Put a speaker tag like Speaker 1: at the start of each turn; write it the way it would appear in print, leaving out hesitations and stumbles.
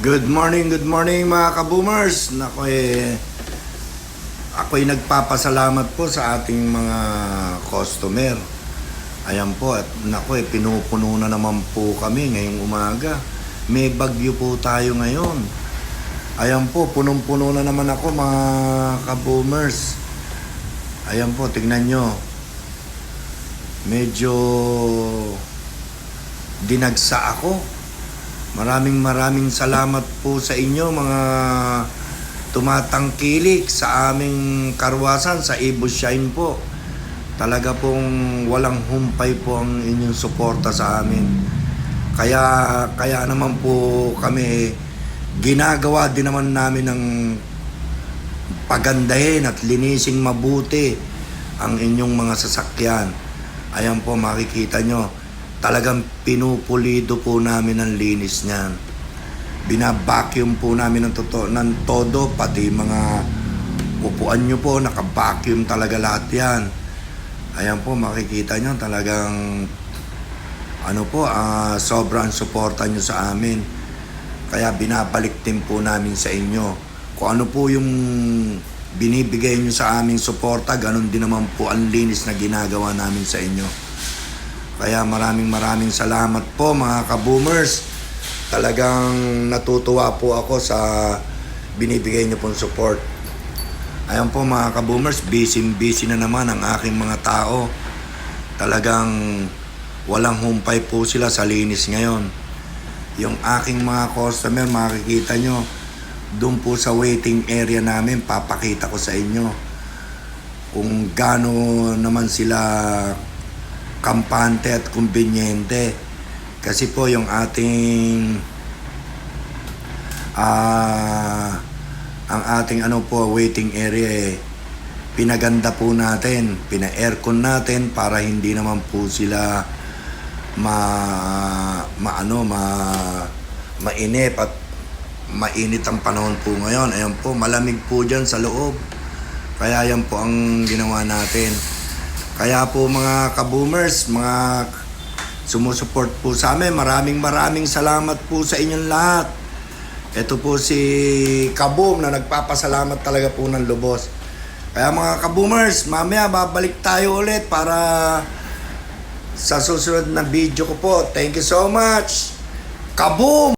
Speaker 1: Good morning mga kaboomers. Ako'y nagpapasalamat po sa ating mga customer. Ayan po, at pinupuno na naman po kami ngayong umaga. May bagyo po tayo ngayon. Ayan po, punong-puno na naman ako mga kaboomers. Ayan po, tignan nyo. Medyo dinagsa ako. Maraming salamat po sa inyo mga tumatangkilik sa aming karwasan sa Evo Shine po. Talaga pong walang humpay po ang inyong suporta sa amin. Kaya naman po kami ginagawa din naman namin ng pagandahin at linising mabuti ang inyong mga sasakyan. Ayan po, makikita nyo. Talagang pinupulido po namin ang linis niyan. Binabacuum po namin ng todo, pati mga upuan nyo po, nakabacuum talaga lahat yan. Ayan po, makikita nyo talagang sobrang suporta nyo sa amin. Kaya binabalik din po namin sa inyo. Kung ano po yung binibigay nyo sa aming suporta, ganun din naman po ang linis na ginagawa namin sa inyo. Kaya maraming salamat po mga kaboomers. Talagang natutuwa po ako sa binibigay niyo pong support. Ayan po mga kaboomers, busy na naman ang aking mga tao. Talagang walang humpay po sila sa linis ngayon. Yung aking mga customer, makikita nyo, doon po sa waiting area namin, papakita ko sa inyo kung gaano naman sila kampante at kumbinyente. Kasi po yung ating ang ating waiting area pinaganda po natin, pina-aircon natin para hindi naman po sila mainip at mainit ang panahon po ngayon. Ayan po, malamig po dyan sa loob. Kaya yan po ang ginawa natin. Kaya po mga kaboomers, mga sumusuport po sa amin, maraming salamat po sa inyong lahat. Ito po si Kaboom na nagpapasalamat talaga po ng lubos. Kaya mga kaboomers, mamaya babalik tayo ulit para sa susunod na video ko po. Thank you so much. Kaboom!